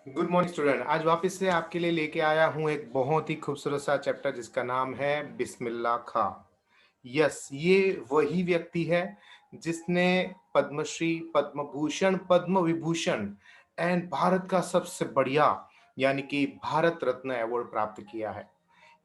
Good morning student. आज वापस से आपके लिए लेके आया हूँ एक बहुत ही खूबसूरत सा चैप्टर जिसका नाम है बिस्मिल्लाह खां। यस, ये वही व्यक्ति है जिसने पद्मश्री, पद्म भूषण, पद्म विभूषण एंड भारत का सबसे बढ़िया यानी कि भारत रत्न अवार्ड प्राप्त किया है।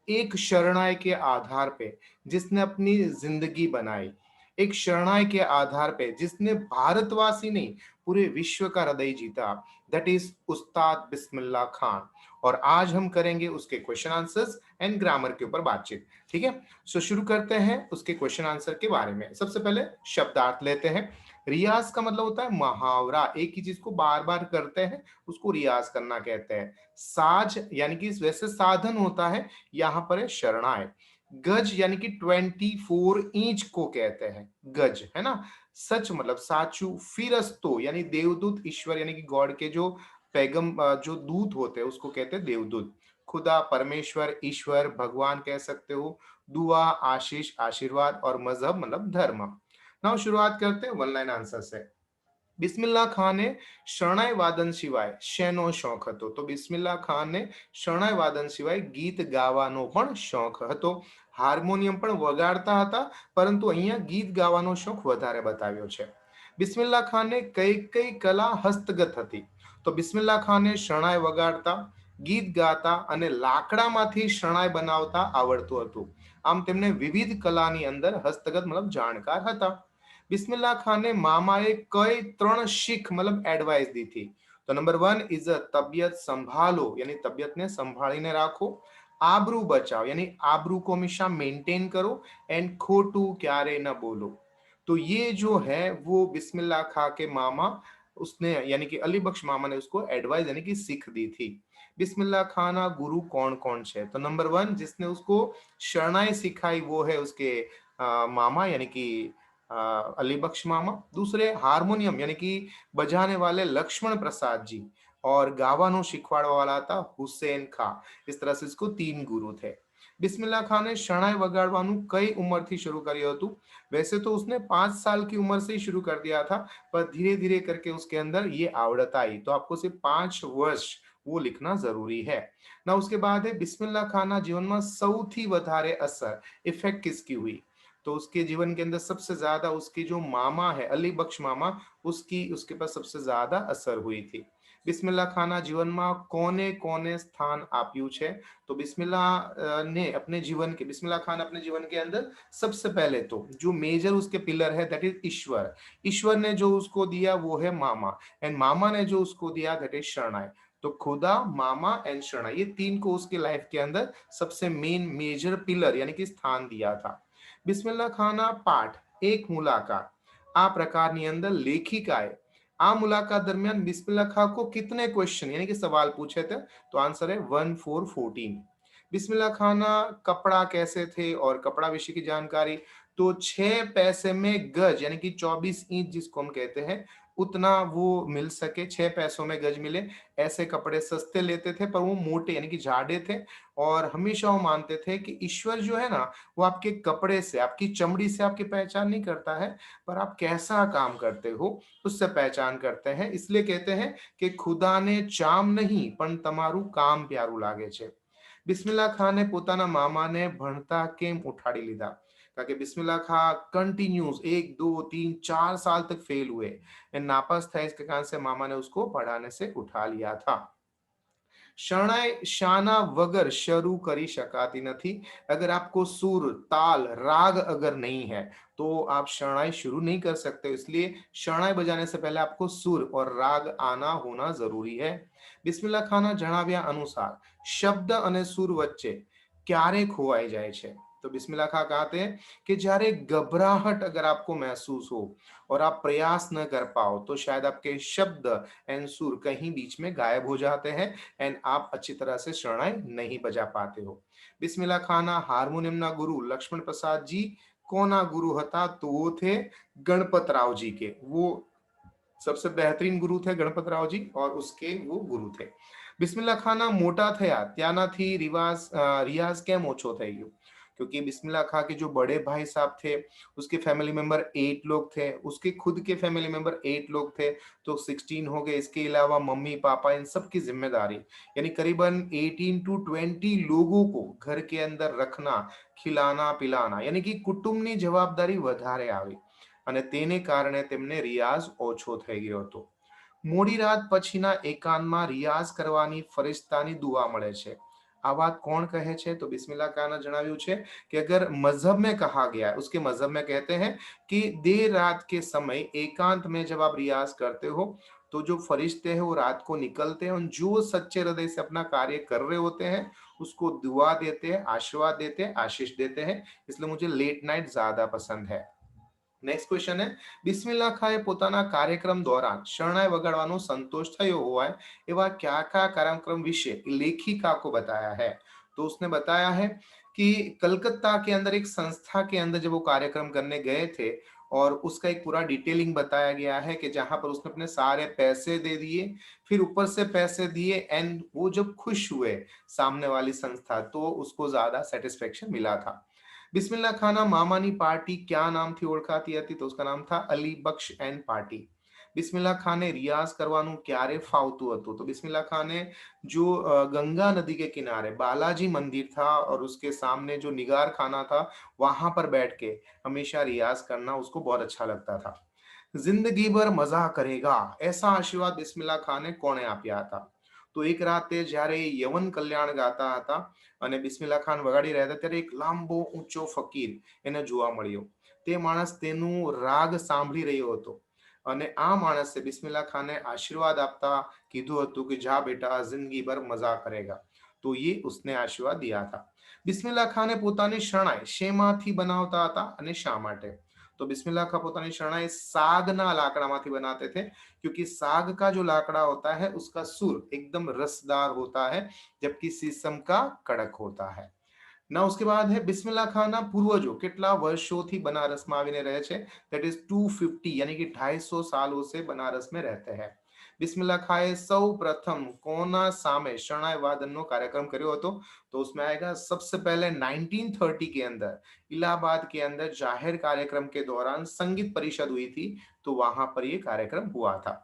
एक शरणाई के आधार पे जिसने अपनी जिंदगी बनाई, एक शरणाई के आधार पे जिसने भारतवासी नहीं पूरे विश्व का हृदय जीता, दैट इज उस्ताद बिस्मिल्लाह खान। और आज हम करेंगे उसके क्वेश्चन आंसर्स एंड ग्रामर के ऊपर बातचीत। ठीक है, सो शुरू करते हैं उसके क्वेश्चन आंसर के बारे में। सबसे पहले शब्दार्थ लेते हैं। रियाज का मतलब होता है मुहावरा, एक ही चीज को बार बार करते हैं उसको रियाज करना कहते हैं। साज यानी कि वैसे साधन होता है, यहां पर है शरणाई। गज यानी कि 24 इंच को कहते हैं गज, है ना। सच मतलब साचू। फिरस्तो यानी देवदूत, ईश्वर यानी कि गॉड के जो पैगम जो दूत होते हैं उसको कहते हैं देवदूत। खुदा, परमेश्वर, ईश्वर, भगवान कह सकते हो। दुआ, आशीष, आशीर्वाद। और मजहब मतलब धर्म। नाउ शुरुआत करते हैं वन लाइन आंसर से। બિસ્મિલ્લા ખાને શરણાઈ વાદન સિવાય શેનો શોખ હતો? તો બિસ્મિલ્લા ખાનને શરણાઈ વાદન સિવાય ગીત ગાવાનો પણ શોખ હતો. હાર્મોનિયમ પણ વગાડતા હતા, પરંતુ અહીંયા ગીત ગાવાનો શોખ વધારે બતાવ્યો છે. બિસ્મિલ્લા ખાનને કઈ કઈ કલા હસ્તગત હતી? તો બિસ્મિલ્લા ખાનને શરણાઈ વગાડતા, ગીત ગાતા અને લાકડામાંથી શરણાઈ બનાવતા આવડતું હતું. આમ તેમને વિવિધ કલાની અંદર હસ્તગત મતલબ જાણકાર હતા. બિસ્મિલ્લાહ ખાને મામાએ કઈ ત્રણ શીખ मतलब एडवाइस दी थी? तो नंबर 1 इज अ तबियत संभालो यानी तबियत ने संभाळीने રાખો. आबरू बचाओ यानी आबरू को हमेशा मेंटेन करो. एंड खोटू क्यारे न बोलो. तो ये जो है वो बिस्मिल्लाह खां के मामा, उसने यानी कि अली बख्श मामा ने उसको एडवाइस यानी कि सीख दी थी. बिस्मिल्लाह खाना गुरु कौन कौन है? तो नंबर 1 जिसने उसको शरणाई सिखाई वो है उसके मामा यानी कि अली बख्श मामा. दूसरे हारमोनियम यानी कि बजाने वाले लक्ष्मण प्रसाद जी. और गावानो શીખવાડવા વાળા હતા હુસેન ખાં. इस तरह से इसको 3 गुरु थे. बिस्मिल्लाह खान ने शरणाई वगाड़वानु कई उम्र थी शुरू કર્યું હતું? वैसे तो उसने 5 साल की उम्र से ही शुरू कर दिया था, पर धीरे धीरे करके उसके अंदर ये आवड़त आई, तो आपको सिर्फ 5 वर्ष वो लिखना जरूरी है ना. उसके बाद है बिस्मिल्लाह खान जीवन में સૌથી વધારે असर इफेक्ट किसकी हुई? तो उसके जीवन के अंदर सबसे ज्यादा उसके जो मामा है अली बख्श मामा, उसकी उसके पास सबसे ज्यादा असर हुई थी. બિસ્મિલ્લાહ ખાના જીવનમાં કોને કોને સ્થાન આપ્યું છે? तो बिस्मिल्लाह ने अपने जीवन के बिस्मिल्लाह खान अपने जीवन के अंदर सबसे पहले तो जो मेजर उसके पिलर है दैट इज ईश्वर. ईश्वर ने जो उसको दिया वो है मामा, एंड मामा ने जो उसको दिया दैट इज शरणाई. तो खुदा, मामा एंड शरणाई, ये 3 को उसके लाइफ के अंदर सबसे मेन मेजर पिलर यानी कि स्थान दिया था. બિસ્મિલ્લાહ ખાના પાઠ એક મુલાકાત આ પ્રકારની અંદર લેખિકાએ આ મુલાકાત દરમિયાન બિસ્મિલ્લાહ ખાं को कितने क्वेश्चन यानी कि सवाल पूछे थे? तो आंसर है 1 4 14. बिस्मिल्लाह खाना कपड़ा कैसे थे और कपड़ा विषय की जानकारी? तो 6 पैसे में गज यानी कि 24 इंच जिसको हम कहते हैं उतना वो मिल सके, 6 पैसों में गज मिले, ऐसे कपड़े सस्ते लेते थे, पर वो मोटे यानी कि झाड़े थे. और हमेशा वो मानते थे कि ईश्वर जो है ना वो आपके कपड़े से, आपकी चमड़ी से आपकी पहचान नहीं करता है, पर आप कैसा काम करते हो उससे पहचान करते हैं. इसलिए कहते हैं कि खुदाने चाम नहीं પણ તમારું કામ પ્યારું લાગે છે. બિસ્મિલ્લાહ ખાને પોતાના મામાને ભણતા કેમ ઉઠાડી લીધા? કારણ કે બિસ્મિલ્લાહ खां कंटिन्यूस 1 2 3 4 साल तक फेल हुए एंड नापास था, इसके कारण से मामा ने उसको पढ़ाने से उठा लिया था. शरणाई शाना वगर शुरू करी शकाती नहीं? अगर आपको सुर, ताल, राग अगर नहीं है तो आप शरणाई शुरू नहीं कर सकते. इसलिए शरणाई बजाने से पहले आपको सुर और राग आना होना जरूरी है. બિસ્મિલ્લાહ ખાના જણાવ્યા અનુસાર શબ્દ અને સુર વચ્ચે ક્યારે ખોવાઈ જાય છે? तो बिस्मिल्लाह खां कहते हैं कि જ્યારે घबराहट अगर आपको महसूस हो और आप प्रयास न कर पाओ तो शायद आपके शब्द एंड सुर कहीं बीच में गायब हो जाते हैं एंड आप अच्छी तरह से शरणाई नहीं बजा पाते हो. बिस्मिल्लाह खाना हारमोनियम ना गुरु लक्ष्मण प्रसाद जी कोना गुरु हता? तो वो थे गणपत राव जी के. वो सबसे बेहतरीन गुरु थे गणपत राव जी और उसके वो गुरु थे. બિસ્મિલ્લાહ ખાના મોટા થયા ત્યાંનાથી રિવાજ રિયાઝ કેમ ઓછો થઈ ગયો? क्योंकि बिस्मिल्लाह खां के जो बड़े भाई साहब थे, उसके फैमिली मेंबर 8 लोग थे, उसके खुद के फैमिली मेंबर 8 लोग थे, तो 16 हो गए। इसके अलावा मम्मी पापा इन सब की जिम्मेदारी, यानी करीबन 18 टू 20 लोगों को घर के अंदर रखना, खिलाना पिलाना, यानी कि કુટુંબની જવાબદારી વધારે આવી અને તેને કારણે તેમને રિયાઝ ઓછો થઈ ગયો હતો. મોડી રાત પછીના એકાંતમાં રિયાઝ કરવાની ફરિશ્તાની દુઆ મળે છે. આ વાત કોણ કહે છે? તો બિસ્મિલ્લાહ ખાને જણાવ્યું છે कि अगर मजहब में कहा गया है, उसके मजहब में कहते हैं कि देर रात के समय एकांत में जब आप रियाज करते हो तो जो फरिश्ते हैं वो रात को निकलते हैं और जो सच्चे हृदय से अपना कार्य कर रहे होते हैं उसको दुआ देते हैं, आशीर्वाद देते हैं, आशीष देते हैं. इसलिए मुझे लेट नाइट ज्यादा पसंद है. નેક્સ્ટ ક્વેશ્ચન है બિસ્મિલ્લાહ ખાએ પોતાના કાર્યક્રમ દોરાન શરણાઈ વગાડવાનો સંતોષ થયો હોય એવા क्या क्या कार्यक्रम विषय लेखिका को बताया है. तो उसने बताया है कि कलकत्ता के अंदर एक संस्था के अंदर जब वो कार्यक्रम करने गए थे और उसका एक पूरा डिटेलिंग बताया गया है कि जहां पर उसने अपने सारे पैसे दे दिए, फिर ऊपर से पैसे दिए एंड वो जब खुश हुए सामने वाली संस्था तो उसको ज्यादा सेटिस्फेक्शन मिला था. બિસ્મિલ્લાહ ખાના મામાની પાર્ટી ક્યાં નામથી ઓળખાતી હતી? તો उसका नाम था अली बख्श एंड पार्टी. बिस्मिल्लाह खान ने रियाज करवाનું ક્યારે ફાવતું હતું? तो बिस्मिल्लाह खान ने जो गंगा नदी के किनारे बालाजी मंदिर था और उसके सामने जो निगार खाना था वहां पर बैठ के हमेशा रियाज करना उसको बहुत अच्छा लगता था. जिंदगी भर मजा करेगा ऐसा आशीर्वाद બિસ્મિલ્લાહ ખાને કોણે આપ્યા હતા? તો એક રાતે જ્યારે યવન કલ્યાણ ગાતા હતા અને બિસ્મિલ્લાહ ખાન વગાડી રહ્યા હતા ત્યારે એક લાંબો ઊંચો ફકીર એને જોવા મળ્યો. તે માણસ તેનું રાગ સાંભળી રહ્યો હતો અને આ માણસે બિસ્મિલ્લાહ ખાને આશીર્વાદ આપતા કીધું હતું કે જા બેટા જિંદગી ભર મજા કરેગા. તો ये उसने आशीर्वाद दिया था. બિસ્મિલ્લાહ ખાને પોતાની શરણાઈ શેમાંથી બનાવતા હતા અને શા માટે? तो बिस्मिल्लाह खां પોતાની શરણાઈ સાગના લાકડામાંથી बनाते थे क्योंकि साग का जो लाकड़ा होता है उसका सुर एकदम रसदार होता है जबकि शीशम का कड़क होता है ना. उसके बाद है બિસ્મિલ્લાહ ખાના પૂર્વજો કેટલા વર્ષોથી બનાरसમાં આવીને રહે છે? दैट इज 250 यानी कि 250 सालों से बनारस में रहते हैं. બિસ્મિલ્લાહ ખાએ સૌ પ્રથમ કોના સામે શરણાઈ વાદનનો કાર્યક્રમ કર્યો હતો? तो उसमें आएगा सबसे पहले 1930 के अंदर इलाहाबाद के अंदर जाहिर कार्यक्रम के दौरान संगीत परिषद हुई थी तो वहां पर ये कार्यक्रम हुआ था.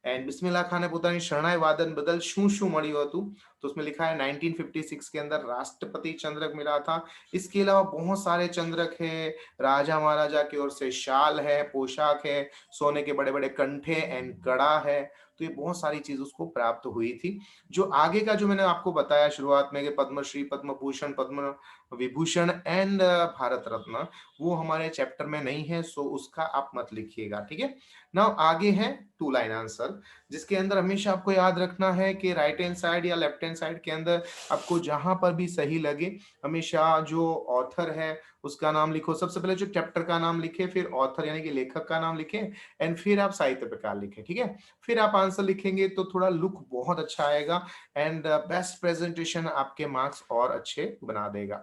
एंड બિસ્મિલ્લાહ ખાને પોતાની શરણાઈ વાદન બદલ શું શું મળ્યું હતું? तो उसमें लिखा है 1956 के अंदर राष्ट्रपति चंद्रक मिला था. इसके अलावा बहुत सारे चंद्रक है, राजा महाराजा की ओर से शाल है, पोशाक है, सोने के बड़े बड़े कंठे एंड कड़ा है. तो ये बहुत सारी चीज उसको प्राप्त हुई थी. जो आगे का जो मैंने आपको बताया शुरुआत में कि पद्मश्री, पद्म भूषण, पद्म विभूषण एंड भारत रत्न, वो हमारे चैप्टर में नहीं है, सो उसका आप मत लिखिएगा. ठीक है. नाउ आगे है 2 लाइन आंसर जिसके अंदर हमेशा आपको याद रखना है कि राइट हैंड साइड या लेफ्ट हैंड साइड के अंदर आपको जहां पर भी सही लगे हमेशा जो ऑथर है उसका नाम लिखो. सबसे पहले जो चैप्टर का नाम लिखे, फिर ऑथर यानी कि लेखक का नाम लिखे एंड फिर आप साहित्य प्रकार लिखें. ठीक है. फिर आप आंसर लिखेंगे तो थोड़ा लुक बहुत अच्छा आएगा एंड बेस्ट प्रेजेंटेशन आपके मार्क्स और अच्छे बना देगा.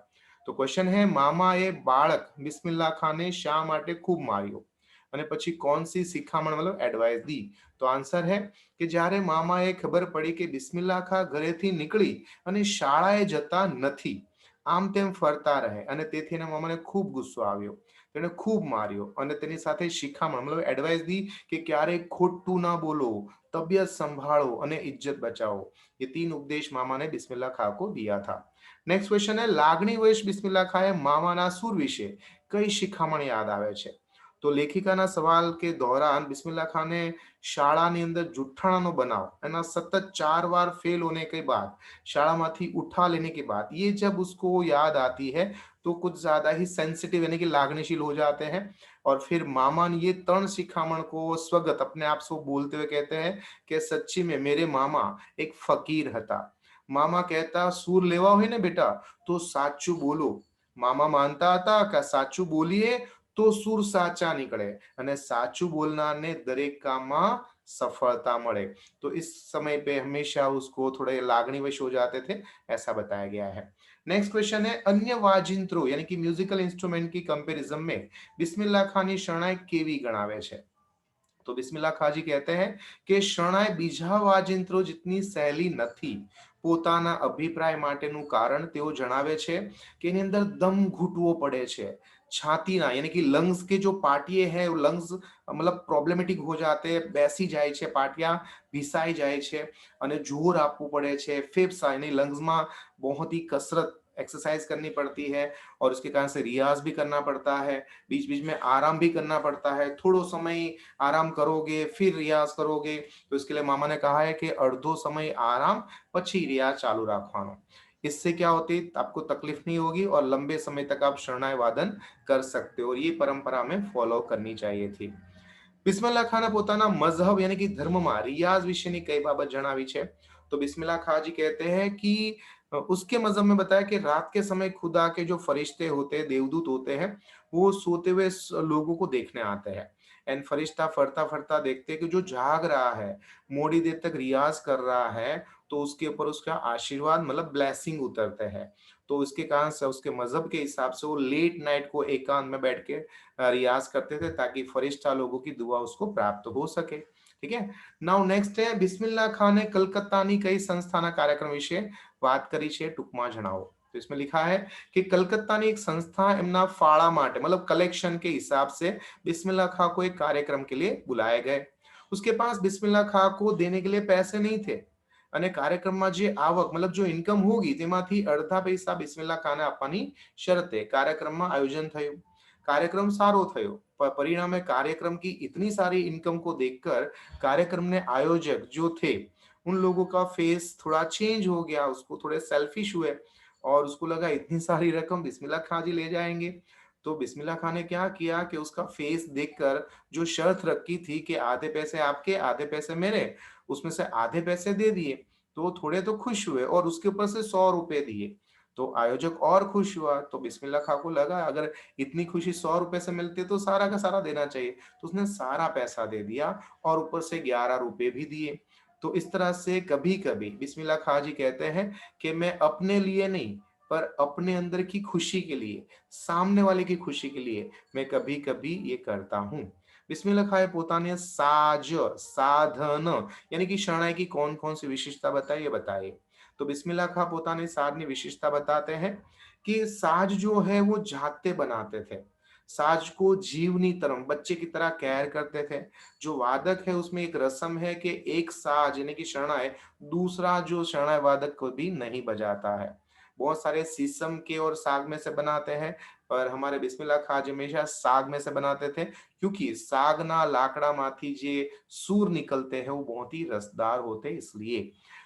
तो क्वेश्चन है મામાએ બાળક બિસ્મિલ્લાહ ખાને શા માટે ખૂબ માર્યો અને પછી કોણસી શિખામણ મતલબ એડવાઇસ दी? तो आंसर है कि જ્યારે મામાએ ખબર પડી કે બિસ્મિલ્લાહ ખાં ઘરેથી નીકળી અને શાળાએ જતા નથી, આમ તેમ ફરતા રહે અને તેથી એના મામાને ખૂબ ગુસ્સો આવ્યો. તેણે ખૂબ માર્યો અને તેની સાથે શિખામણ મતલબ એડવાઇસ दी કે ક્યારેય ખોટું ના બોલો, તબિયત સંભાળો અને ઇજ્જત બચાવો. ये 3 उपदेश मामा ने बिस्मिल्लाह खां को दिया था. नेक्स्ट क्वेश्चन है લાગણી વશ બિસ્મિલ્લાહ ખાએ મામાના સુર વિશે કઈ શિખામણ યાદ આવે છે? तो लेखिकाના सवाल के दौरान बिस्मिल्लाह खान ने શાળાની અંદર જુઠ્ઠાણાનો બનાવ એના सतत 4 बार फेल होने के बाद શાળામાંથી उठा लेने के बाद ये जब उसको याद आती है तो कुछ ज्यादा ही सेंसिटिव यानी कि लागनीशील हो जाते हैं और फिर मामा ने ये तर्ण शिखामण को स्वगत अपने आप से बोलते हुए कहते हैं कि सच्ची में मेरे मामा एक फकीर હતા. મામા કહેતા સૂર લેવા હોય ને બેટા તો સાચું બોલો. મામા માનતા હતા કે સાચું બોલીએ तो सुर साचा निकले અને સાચું બોલનારને દરેક કામમાં सफलता મળે. तो इस समय पे हमेशा उसको थोड़े लागणीवश हो जाते थे, ऐसा बताया गया है. नेक्स्ट क्वेश्चन है अन्य वाजिंत्रो यानी कि म्यूजिकल इंस्ट्रूमेंट की कंपैरिजन में બિસ્મિલ્લાહ ખાની શરણાઈ કેવી ગણાવે છે? तो बिस्मिल्लाह खां जी कहते हैं કે શરણાઈ બીજા વાજિંત્રો જેટલી સહેલી નથી. પોતાના અભિપ્રાય માટેનું કારણ તેઓ જણાવે છે કે એની અંદર દમ ઘૂંટવો પડે છે. છાતીના यानी कि लंग्स के जो पार्टिए हैं वो लंग्स मतलब प्रॉब्लमेटिक हो जाते हैं, બેસી જાય છે, પાટિયા ભીસાઈ જાય છે અને જોર આપવું પડે છે. ફેફસા यानी लंग्सમાં बहुत ही कसरत एक्सरसाइज करनी पड़ती है और उसके कारण से रियाज भी करना पड़ता है, बीच बीच में आराम भी करना पड़ता है. थोड़ो समय आराम करोगे फिर रियाज करोगे तो इसके लिए मामा ने कहा है कि अर्धो समय आराम પછી रियाज चालू રાખવાનો. इससे क्या होती है आपको तकलीफ नहीं होगी और लंबे समय तक आप शरणाई वादन कर सकते हो और ये परंपरा में फॉलो करनी चाहिए थी. બિસ્મિલ્લાહ ખાને પોતાના મઝહબ यानी कि धर्मમાં रियाज विषयની कई बाबत जણાવી છે. तो बिस्मिल्लाह खां जी कहते हैं कि उसके मजहब में बताया कि रात के समय खुदा के जो फरिश्ते होते हैं, देवदूत होते हैं, वो सोते हुए लोगों को देखने आते हैं. एंड फरिश्ता फरता फरता देखते हैं कि जो जाग रहा है, मोड़ी देर तक रियाज कर रहा है, तो उसके ऊपर उसका आशीर्वाद मतलब ब्लेसिंग उतरते हैं. तो इसके कारण से उसके मजहब के हिसाब से वो लेट नाइट को एकांत में बैठ के रियाज करते थे ताकि फरिश्ता लोगों की दुआ उसको प्राप्त हो सके. ठीक है. नाउ नेक्स्ट है બિસ્મિલ્લાહ ખાને કલકત્તાની કઈ સંસ્થાના કાર્યક્રમ વિશે વાત કરી છે ટૂંકમાં જણાવો. तो इसमें लिखा है कि कलकत्ता ने एक संस्था एमना फाड़ा माटे मतलब कलेक्शन के हिसाब से बिस्मिल्लाह खां को एक कार्यक्रम के लिए बुलाए गए. उसके पास बिस्मिल्लाह खां को देने के लिए पैसे नहीं थे અને કાર્યક્રમમાં જે આવક મતલબ જો ઇન્કમ હોગી તેમાંથી અડધા પૈસા બિસ્મિલ્લાહ ખાને આપવાની શરતે કાર્યક્રમમાં આયોજન થયું. कार्यक्रम सारो थयो पर परिणामे कार्यक्रम की इतनी सारी इनकम को देखकर कार्यक्रम ने आयोजक जो थे उन लोगों का फेस थोड़ा चेंज हो गया, उसको थोड़े सेल्फिश हुए और उसको लगा इतनी सारी रकम बिस्मिल्लाह खां जी ले जाएंगे. तो बिस्मिल्लाह खां ने क्या किया कि उसका फेस देखकर जो शर्त रखी थी कि आधे पैसे आपके आधे पैसे मेरे, उसमें से आधे पैसे दे दिए. तो थोड़े तो खुश हुए और उसके ऊपर से 100 रुपए दिए. तो आयोजक और खुश हुआ. तो बिस्मिल्लाह खां को लगा अगर इतनी खुशी 100 रुपए से मिलती है तो सारा का सारा देना चाहिए. तो उसने सारा पैसा दे दिया और ऊपर से 11 रुपए भी दिए. तो इस तरह से कभी कभी बिस्मिल्लाह खां जी कहते हैं कि मैं अपने लिए नहीं पर अपने अंदर की खुशी के लिए, सामने वाले की खुशी के लिए मैं कभी कभी ये करता हूँ. बिस्मिल्लाह खां પોતાને સાજ સાધન यानी कि शरणाई की कौन कौन सी विशेषता बताई ये बताइए. तो बिस्मिल्लाह खां પોતાની સાજની विशेषता बताते हैं कि साज जो है वो जाते बनाते थे. साज को जीवनी तरह बच्चे की तरह केयर करते थे. जो वादक है उसमें एक रस्म है कि एक साज यानी कि शरणाई दूसरा जो शरणाई वादक को भी नहीं बजाता है. बहुत सारे शीशम के और साग में से बनाते हैं पर हमारे बिस्मिल्लाह खां जी हमेशा साग में से बनाते थे क्योंकि सागना लाकड़ा माथी जे सूर निकलते हैं वो बहुत ही रसदार होते हैं इसलिए.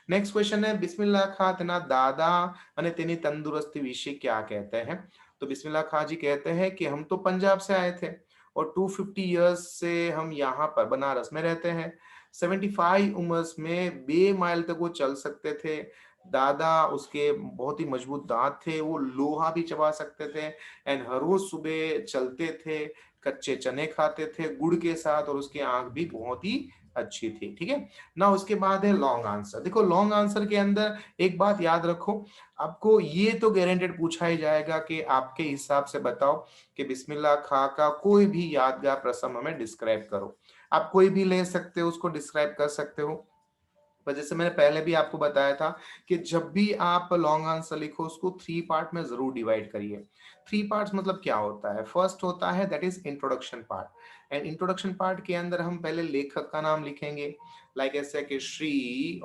नेक्स्ट क्वेश्चन है बिस्मिल्लाह खां तेना दादा અને તેની તંદુરસ્તી વિશે क्या कहते हैं. तो बिस्मिल्लाह खां जी कहते हैं कि हम तो पंजाब से आए थे और 250 इयर्स से हम यहाँ पर बनारस में रहते हैं. 75 उम्र में 2 माइल तक वो चल सकते थे. दादा उसके बहुत ही मजबूत दांत थे, वो लोहा भी चबा सकते थे एंड हर रोज सुबह चलते थे, कच्चे चने खाते थे गुड़ के साथ और उसकी आंख भी बहुत ही अच्छी थी. ठीक है ना. उसके बाद है लॉन्ग आंसर. देखो लॉन्ग आंसर के अंदर एक बात याद रखो, आपको ये तो गारंटेड पूछा ही जाएगा कि आपके हिसाब से बताओ कि बिस्मिल्लाह खां का कोई भी यादगार प्रसंग हमें डिस्क्राइब करो. आप कोई भी ले सकते हो, उसको डिस्क्राइब कर सकते हो. पर जैसे मैंने पहले भी आपको बताया था कि जब भी आप लॉन्ग आंसर लिखो उसको 3 पार्ट में जरूर डिवाइड करिए. 3 पार्ट्स मतलब क्या होता है. फर्स्ट होता है that is introduction part. And introduction part के अंदर हम पहले लेखक का नाम लिखेंगे लाइक ऐसे कि श्री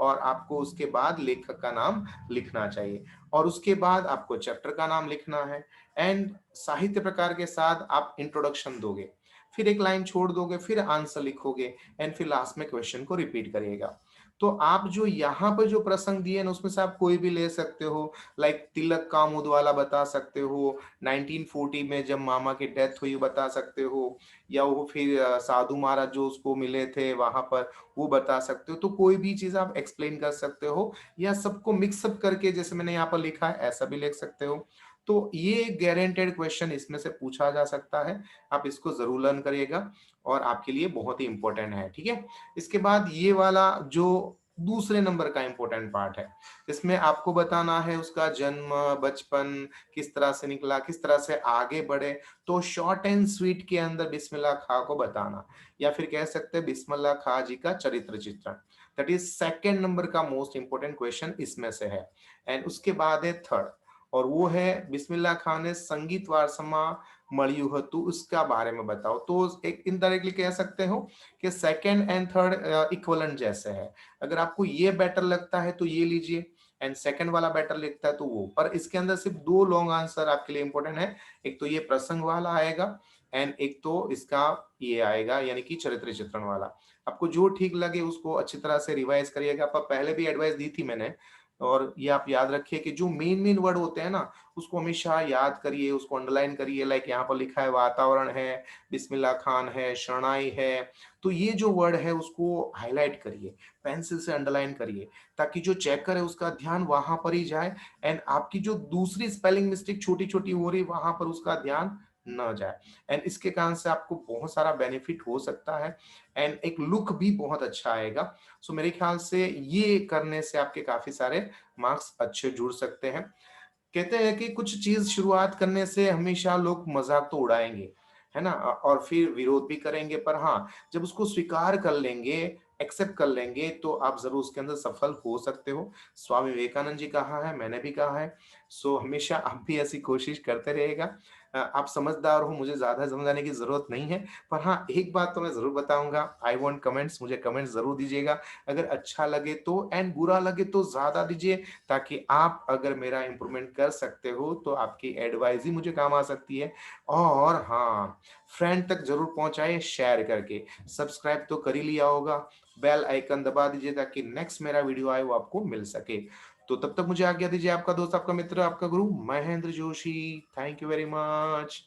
और आपको उसके बाद लेखक का नाम लिखना चाहिए और उसके बाद आपको चैप्टर का नाम लिखना है एंड साहित्य प्रकार के साथ आप इंट्रोडक्शन दोगे, फिर एक लाइन छोड़ दोगे, फिर आंसर लिखोगे एंड फिर लास्ट में क्वेश्चन को रिपीट करिएगा. तो आप जो यहाँ पर जो प्रसंग दिए ना उसमें से आप कोई भी ले सकते हो. लाइक तिलक का मुद वाला बता सकते हो, 1940 में जब मामा की डेथ हुई बता सकते हो, या वो फिर साधु महाराज जो उसको मिले थे वहां पर वो बता सकते हो. तो कोई भी चीज आप एक्सप्लेन कर सकते हो या सबको मिक्सअप करके जैसे मैंने यहाँ पर लिखा है ऐसा भी लिख सकते हो. तो ये गारंटेड क्वेश्चन इसमें से पूछा जा सकता है. आप इसको जरूर लर्न करिएगा और आपके लिए बहुत ही इंपॉर्टेंट है. ठीक है. इसके बाद ये वाला जो दूसरे नंबर का इंपॉर्टेंट पार्ट है। इसमें आपको बताना है उसका जन्म, बचपन किस तरह से निकला, किस तरह से आगे बढ़े। तो शॉर्ट एंड स्वीट के अंदर बिस्मिल्लाह खां को बताना, या फिर कह सकते हैं बिस्मिल्लाह खां जी का चरित्र चित्रण। दैट इज सेकंड नंबर का मोस्ट इंपॉर्टेंट क्वेश्चन इसमें से है। एंड उसके बाद है थर्ड, और वो है बिस्मिल्लाह खां ने संगीत वारसमा मळ्यु हतु, उसका बारे में बताओ। तो एक इनडायरेक्टली कह सकते हो कि सेकंड एंड थर्ड इक्वलेंट जैसे है। अगर आपको ये बेटर लगता है तो ये लीजिए, एंड सेकंड वाला बेटर लगता है तो वो। पर इसके अंदर सिर्फ दो लॉन्ग आंसर आपके लिए इंपॉर्टेंट है। एक तो ये प्रसंग वाला आएगा, एंड एक तो इसका ये आएगा, यानी कि चरित्र चित्रण वाला। आपको जो ठीक लगे उसको अच्छी तरह से रिवाइज करिएगा। पर पहले भी एडवाइस दी थी मैंने, और ये आप याद रखिए कि जो मेन मेन वर्ड होते हैं ना, उसको हमेशा याद करिए, उसको अंडरलाइन करिए। लाइक यहाँ पर लिखा है वातावरण है, बिस्मिल्लाह खान है, शरणाई है, तो ये जो वर्ड है उसको हाईलाइट करिए, पेंसिल से अंडरलाइन करिए, ताकि जो चेकर है उसका ध्यान वहां पर ही जाए, एंड आपकी जो दूसरी स्पेलिंग मिस्टेक छोटी छोटी हो रही वहां पर उसका ध्यान न जाए। एंड इसके कारण से आपको बहुत सारा बेनिफिट हो सकता है, एंड एक लुक भी बहुत अच्छा आएगा। सो मेरे ख्याल से ये करने से आपके काफी सारे मार्क्स अच्छे जुड़ सकते हैं। कहते हैं कि कुछ चीज शुरुआत करने से हमेशा लोग मजाक तो उड़ाएंगे, है ना, और फिर विरोध भी करेंगे, पर हाँ, जब उसको स्वीकार कर लेंगे, एक्सेप्ट कर लेंगे, तो आप जरूर उसके अंदर सफल हो सकते हो। स्वामी विवेकानंद जी कहा है, मैंने भी कहा है। सो हमेशा आप भी ऐसी कोशिश करते रहेगा। आप समझदार हो, मुझे ज्यादा समझाने की जरूरत नहीं है। पर हाँ, एक बात तो मैं जरूर बताऊंगा, आई वॉन्ट कमेंट्स, मुझे कमेंट्स जरूर दीजिएगा। अगर अच्छा लगे तो, एंड बुरा लगे तो ज्यादा दीजिए, ताकि आप अगर मेरा इंप्रूवमेंट कर सकते हो तो आपकी एडवाइस ही मुझे काम आ सकती है। और हाँ, फ्रेंड तक जरूर पहुंचाए शेयर करके। सब्सक्राइब तो कर ही लिया होगा, बेल आइकन दबा दीजिए ताकि नेक्स्ट मेरा वीडियो आए वो आपको मिल सके। तो तब तक मुझे आज्ञा दीजिए, आपका दोस्त, आपका मित्र, आपका गुरु Mahendra Joshi. Thank you very much.